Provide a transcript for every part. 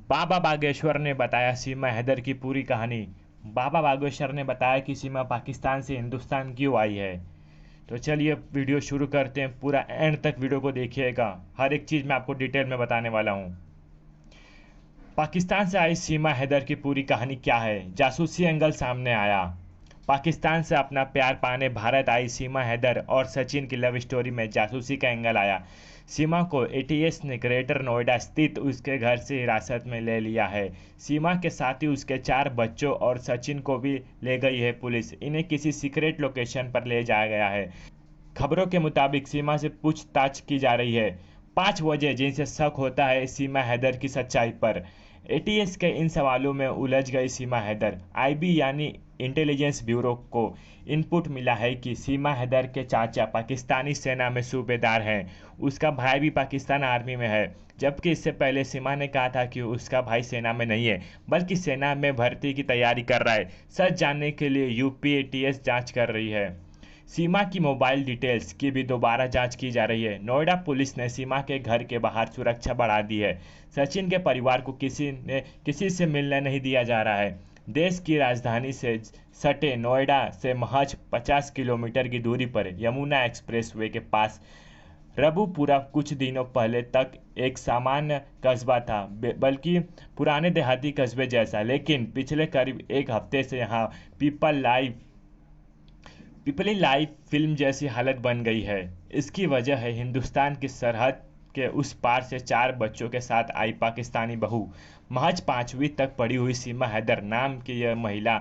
बाबा बागेश्वर ने बताया सीमा हैदर की पूरी कहानी। बाबा बागेश्वर ने बताया कि सीमा पाकिस्तान से हिंदुस्तान क्यों आई है। तो चलिए वीडियो शुरू करते हैं, पूरा एंड तक वीडियो को देखिएगा, हर एक चीज़ मैं आपको डिटेल में बताने वाला हूँ। पाकिस्तान से आई सीमा हैदर की पूरी कहानी क्या है, जासूसी एंगल सामने आया। पाकिस्तान से अपना प्यार पाने भारत आई सीमा हैदर और सचिन की लव स्टोरी में जासूसी का एंगल आया। सीमा को एटीएस ने ग्रेटर नोएडा स्थित उसके घर से हिरासत में ले लिया है। सीमा के साथ ही उसके 4 बच्चों और सचिन को भी ले गई है पुलिस। इन्हें किसी सीक्रेट लोकेशन पर ले जाया गया है। खबरों के मुताबिक सीमा से पूछताछ की जा रही है। 5 वजह जिनसे शक होता है सीमा हैदर की सच्चाई पर। एटीएस के इन सवालों में उलझ गई सीमा हैदर। आईबी यानी इंटेलिजेंस ब्यूरो को इनपुट मिला है कि सीमा हैदर के चाचा पाकिस्तानी सेना में सूबेदार हैं। उसका भाई भी पाकिस्तान आर्मी में है, जबकि इससे पहले सीमा ने कहा था कि उसका भाई सेना में नहीं है बल्कि सेना में भर्ती की तैयारी कर रहा है। सच जानने के लिए यूपी एटीएस जांच कर रही है। सीमा की मोबाइल डिटेल्स की भी दोबारा जांच की जा रही है। नोएडा पुलिस ने सीमा के घर के बाहर सुरक्षा बढ़ा दी है। सचिन के परिवार को किसी से मिलने नहीं दिया जा रहा है। देश की राजधानी से सटे नोएडा से महज 50 किलोमीटर की दूरी पर यमुना एक्सप्रेसवे के पास रबुपुरा कुछ दिनों पहले तक एक सामान्य कस्बा था, बल्कि पुराने देहाती कस्बे जैसा। लेकिन पिछले करीब एक हफ्ते से यहाँ पिपली लाइव फिल्म जैसी हालत बन गई है। इसकी वजह है हिंदुस्तान की सरहद के उस पार से 4 बच्चों के साथ आई पाकिस्तानी बहू। महज 5वीं तक पढ़ी हुई सीमा हैदर नाम की यह महिला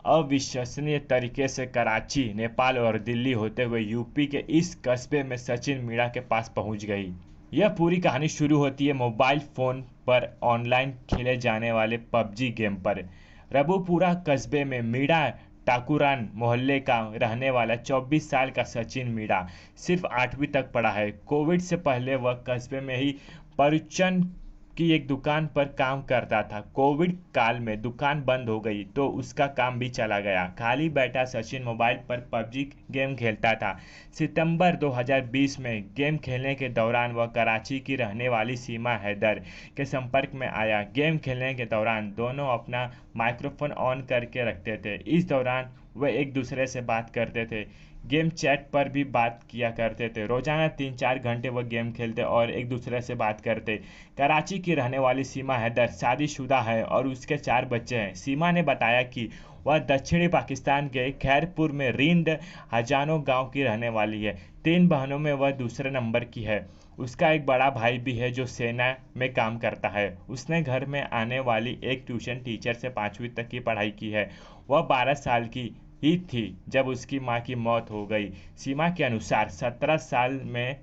अविश्वसनीय तरीके से कराची, नेपाल और दिल्ली होते हुए यूपी के इस कस्बे में सचिन मीणा के पास पहुंच गई। यह पूरी कहानी शुरू होती है मोबाइल फ़ोन पर ऑनलाइन खेले जाने वाले पबजी गेम पर। रबुपुरा कस्बे में मीणा टाकुरान मोहल्ले का रहने वाला 24 साल का सचिन मीणा सिर्फ 8वीं तक पढ़ा है। कोविड से पहले वह कस्बे में ही परुचन की एक दुकान पर काम करता था। कोविड काल में दुकान बंद हो गई तो उसका काम भी चला गया। खाली बैठा सचिन मोबाइल पर पबजी गेम खेलता था। सितंबर 2020 में गेम खेलने के दौरान वह कराची की रहने वाली सीमा हैदर के संपर्क में आया। गेम खेलने के दौरान दोनों अपना माइक्रोफोन ऑन करके रखते थे। इस दौरान वे एक दूसरे से बात करते थे। गेम चैट पर भी बात किया करते थे। रोजाना 3-4 घंटे वह गेम खेलते और एक दूसरे से बात करते। कराची की रहने वाली सीमा हैदर शादीशुदा है और उसके 4 बच्चे हैं। सीमा ने बताया कि वह दक्षिणी पाकिस्तान के खैरपुर में रिंड हजानो गांव की रहने वाली है। 3 बहनों में वह दूसरे नंबर की है। उसका एक बड़ा भाई भी है जो सेना में काम करता है। उसने घर में आने वाली एक ट्यूशन टीचर से 5वीं तक की पढ़ाई की है। वह 12 साल की ही थी जब उसकी मां की मौत हो गई। सीमा के अनुसार 17 साल में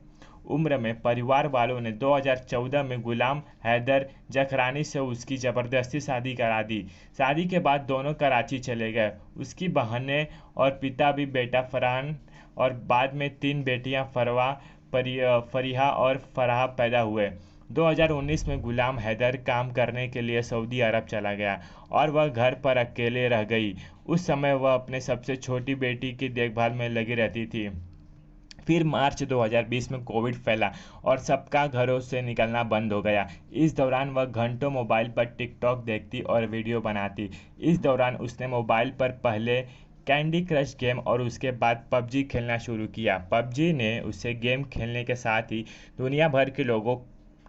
उम्र में परिवार वालों ने 2014 में गुलाम हैदर जखरानी से उसकी ज़बरदस्ती शादी करा दी। शादी के बाद दोनों कराची चले गए। उसकी बहनें और पिता भी बेटा फरहान और बाद में 3 बेटियां फरीहा और फराह पैदा हुए। 2019 में गुलाम हैदर काम करने के लिए सऊदी अरब चला गया और वह घर पर अकेले रह गई। उस समय वह अपने सबसे छोटी बेटी की देखभाल में लगी रहती थी। फिर मार्च 2020 में कोविड फैला और सबका घरों से निकलना बंद हो गया। इस दौरान वह घंटों मोबाइल पर टिकटॉक देखती और वीडियो बनाती। इस दौरान उसने मोबाइल पर पहले कैंडी क्रश गेम और उसके बाद पबजी खेलना शुरू किया। पबजी ने उसे गेम खेलने के साथ ही दुनिया भर के लोगों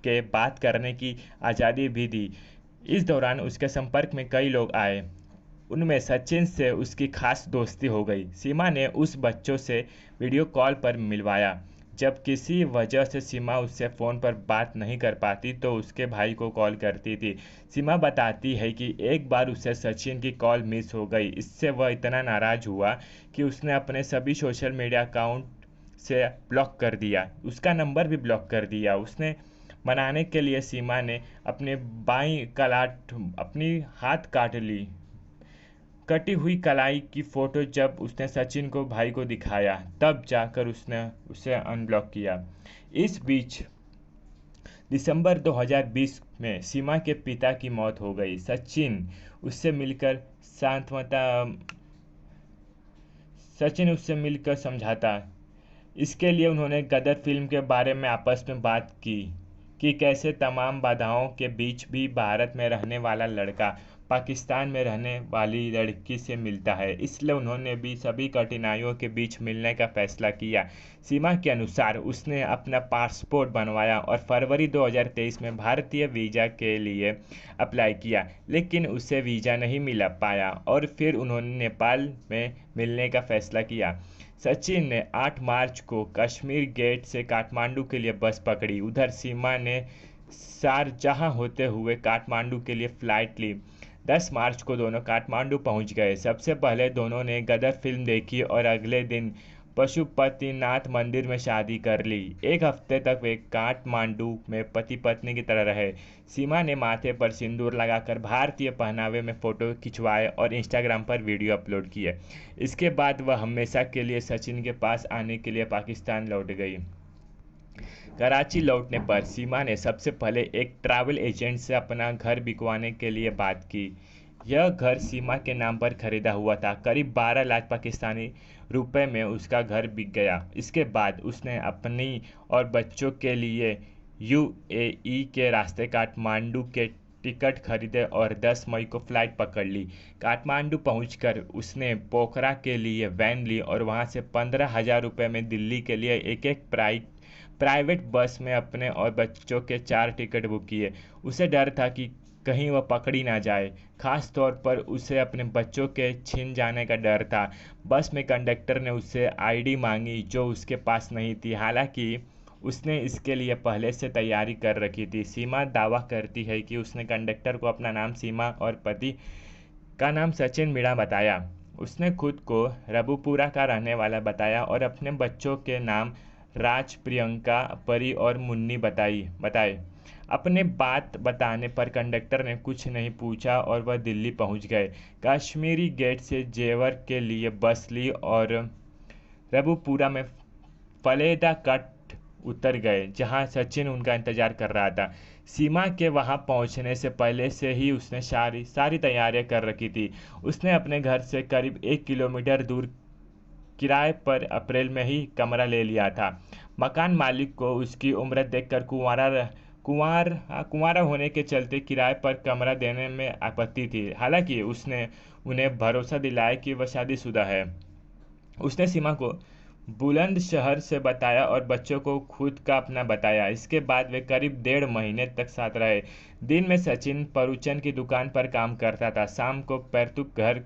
के बात करने की आज़ादी भी दी। इस दौरान उसके संपर्क में कई लोग आए। उनमें सचिन से उसकी खास दोस्ती हो गई। सीमा ने उस बच्चों से वीडियो कॉल पर मिलवाया। जब किसी वजह से सीमा उससे फ़ोन पर बात नहीं कर पाती तो उसके भाई को कॉल करती थी। सीमा बताती है कि एक बार उसे सचिन की कॉल मिस हो गई। इससे वह इतना नाराज़ हुआ कि उसने अपने सभी सोशल मीडिया अकाउंट से ब्लॉक कर दिया। उसका नंबर भी ब्लॉक कर दिया। उसने मनाने के लिए सीमा ने अपनी हाथ काट ली। कटी हुई कलाई की फ़ोटो जब उसने सचिन को भाई को दिखाया तब जाकर उसने उसे अनब्लॉक किया। इस बीच दिसंबर 2020 में सीमा के पिता की मौत हो गई। सचिन उससे मिलकर समझाता। इसके लिए उन्होंने गदर फिल्म के बारे में आपस में बात की कि कैसे तमाम बाधाओं के बीच भी भारत में रहने वाला लड़का पाकिस्तान में रहने वाली लड़की से मिलता है, इसलिए उन्होंने भी सभी कठिनाइयों के बीच मिलने का फैसला किया। सीमा के अनुसार उसने अपना पासपोर्ट बनवाया और फरवरी 2023 में भारतीय वीज़ा के लिए अप्लाई किया, लेकिन उसे वीज़ा नहीं मिल पाया और फिर उन्होंने नेपाल में मिलने का फैसला किया। सचिन ने 8 मार्च को कश्मीर गेट से काठमांडू के लिए बस पकड़ी। उधर सीमा ने शारजाह होते हुए काठमांडू के लिए फ़्लाइट ली। 10 मार्च को दोनों काठमांडू पहुंच गए। सबसे पहले दोनों ने गदर फिल्म देखी और अगले दिन पशुपतिनाथ मंदिर में शादी कर ली। एक हफ्ते तक वे काठमांडू में पति पत्नी की तरह रहे। सीमा ने माथे पर सिंदूर लगाकर भारतीय पहनावे में फ़ोटो खिंचवाए और इंस्टाग्राम पर वीडियो अपलोड किए। इसके बाद वह हमेशा के लिए सचिन के पास आने के लिए पाकिस्तान लौट गई। कराची लौटने पर सीमा ने सबसे पहले एक ट्रैवल एजेंट से अपना घर बिकवाने के लिए बात की। यह घर सीमा के नाम पर खरीदा हुआ था। करीब 12 लाख पाकिस्तानी रुपए में उसका घर बिक गया। इसके बाद उसने अपनी और बच्चों के लिए यूएई के रास्ते काठमांडू के टिकट खरीदे और 10 मई को फ़्लाइट पकड़ ली। काठमांडू पहुंचकर उसने पोखरा के लिए वैन ली और वहां से 15,000 रुपये में दिल्ली के लिए एक प्राइवेट बस में अपने और बच्चों के 4 टिकट बुक किए। उसे डर था कि कहीं वह पकड़ी ना जाए। खास तौर पर उसे अपने बच्चों के छिन जाने का डर था। बस में कंडक्टर ने उससे आईडी मांगी जो उसके पास नहीं थी। हालांकि उसने इसके लिए पहले से तैयारी कर रखी थी। सीमा दावा करती है कि उसने कंडक्टर को अपना नाम सीमा और पति का नाम सचिन मीणा बताया। उसने खुद को रबुपुरा का रहने वाला बताया और अपने बच्चों के नाम राज, प्रियंका, परी और मुन्नी बताए। अपने बात बताने पर कंडक्टर ने कुछ नहीं पूछा और वह दिल्ली पहुंच गए। कश्मीरी गेट से जेवर के लिए बस ली और रबुपुरा में फलेदा कट उतर गए, जहां सचिन उनका इंतजार कर रहा था। सीमा के वहां पहुंचने से पहले से ही उसने सारी तैयारियां कर रखी थी। उसने अपने घर से करीब 1 किलोमीटर दूर किराए पर अप्रैल में ही कमरा ले लिया था। मकान मालिक को उसकी उम्र देखकर कुंवारा होने के चलते किराए पर कमरा देने में आपत्ति थी। हालांकि उसने उन्हें भरोसा दिलाया कि वह शादीशुदा है। उसने सीमा को बुलंदशहर से बताया और बच्चों को खुद का अपना बताया। इसके बाद वे करीब 1.5 महीने तक साथ रहे। दिन में सचिन परुचन की दुकान पर काम करता था, शाम को पैतृक घर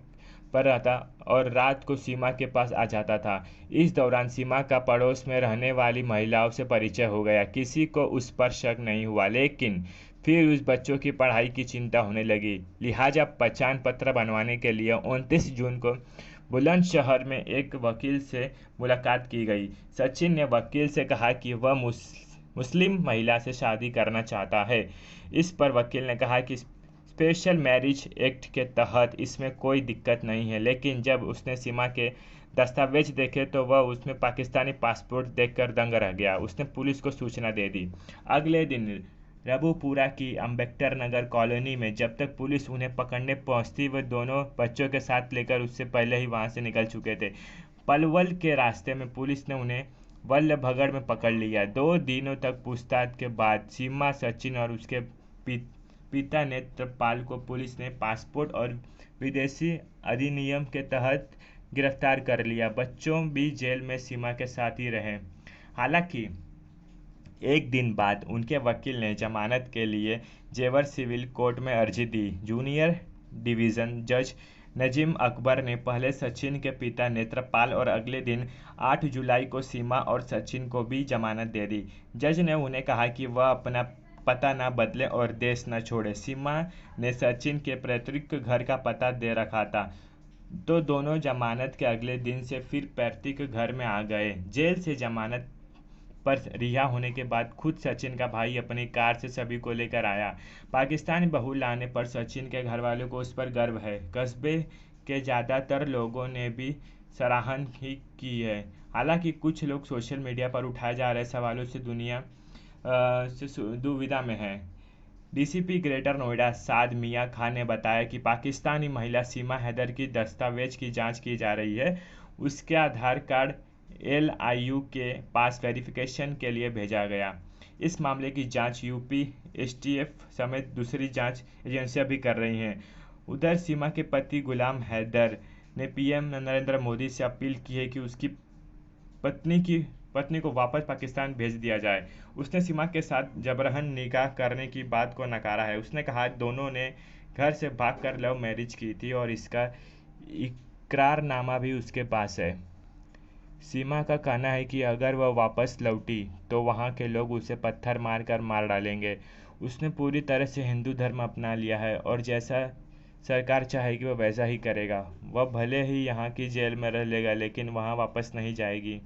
पर रहता और रात को सीमा के पास आ जाता था। इस दौरान सीमा का पड़ोस में रहने वाली महिलाओं से परिचय हो गया। किसी को उस पर शक नहीं हुआ, लेकिन फिर उस बच्चों की पढ़ाई की चिंता होने लगी। लिहाजा पहचान पत्र बनवाने के लिए 29 जून को बुलंदशहर में एक वकील से मुलाकात की गई। सचिन ने वकील से कहा कि वह मुस्लिम महिला से शादी करना चाहता है। इस पर वकील ने कहा कि स्पेशल मैरिज एक्ट के तहत इसमें कोई दिक्कत नहीं है, लेकिन जब उसने सीमा के दस्तावेज देखे तो वह उसमें पाकिस्तानी पासपोर्ट देखकर दंग रह गया। उसने पुलिस को सूचना दे दी। अगले दिन रबुपुरा की अम्बेडकर नगर कॉलोनी में जब तक पुलिस उन्हें पकड़ने पहुंचती, वे दोनों बच्चों के साथ लेकर उससे पहले ही वहां से निकल चुके थे। पलवल के रास्ते में पुलिस ने उन्हें वल्लभगढ़ में पकड़ लिया। 2 दिनों तक पूछताछ के बाद सीमा, सचिन और उसके पिता नेत्रपाल को पुलिस ने पासपोर्ट और विदेशी अधिनियम के तहत गिरफ्तार कर लिया। बच्चों भी जेल में सीमा के साथ ही रहे। हालांकि एक दिन बाद उनके वकील ने जमानत के लिए जेवर सिविल कोर्ट में अर्जी दी। जूनियर डिवीज़न जज नजीम अकबर ने पहले सचिन के पिता नेत्रपाल और अगले दिन 8 जुलाई को सीमा और सचिन को भी जमानत दे दी। जज ने उन्हें कहा कि वह अपना पता न बदले और देश न छोड़े। सीमा ने सचिन के पैतृक घर का पता दे रखा था, तो दोनों जमानत के अगले दिन से फिर पैतृक घर में आ गए। जेल से जमानत पर रिहा होने के बाद खुद सचिन का भाई अपनी कार से सभी को लेकर आया। पाकिस्तानी बहू लाने पर सचिन के घरवालों को उस पर गर्व है। कस्बे के ज़्यादातर लोगों ने भी सराहना ही की है। हालांकि कुछ लोग सोशल मीडिया पर उठाए जा रहे सवालों से दुविधा में है। डीसीपी ग्रेटर नोएडा साद मियां खान ने बताया कि पाकिस्तानी महिला सीमा हैदर की दस्तावेज की जांच की जा रही है। उसके आधार कार्ड LIU के पास वेरिफिकेशन के लिए भेजा गया। इस मामले की जांच यूपी एसटीएफ समेत दूसरी जांच एजेंसियां भी कर रही हैं। उधर सीमा के पति गुलाम हैदर ने पीएम नरेंद्र मोदी से अपील की है कि उसकी पत्नी को वापस पाकिस्तान भेज दिया जाए। उसने सीमा के साथ जबरन निकाह करने की बात को नकारा है। उसने कहा दोनों ने घर से भागकर लव मैरिज की थी और इसका इकरारनामा भी उसके पास है। सीमा का कहना है कि अगर वह वापस लौटी तो वहां के लोग उसे पत्थर मारकर मार डालेंगे। उसने पूरी तरह से हिंदू धर्म अपना लिया है और जैसा सरकार चाहेगी वह वैसा ही करेगा। वह भले ही यहाँ की जेल में रह लेगा लेकिन वहाँ वापस नहीं जाएगी।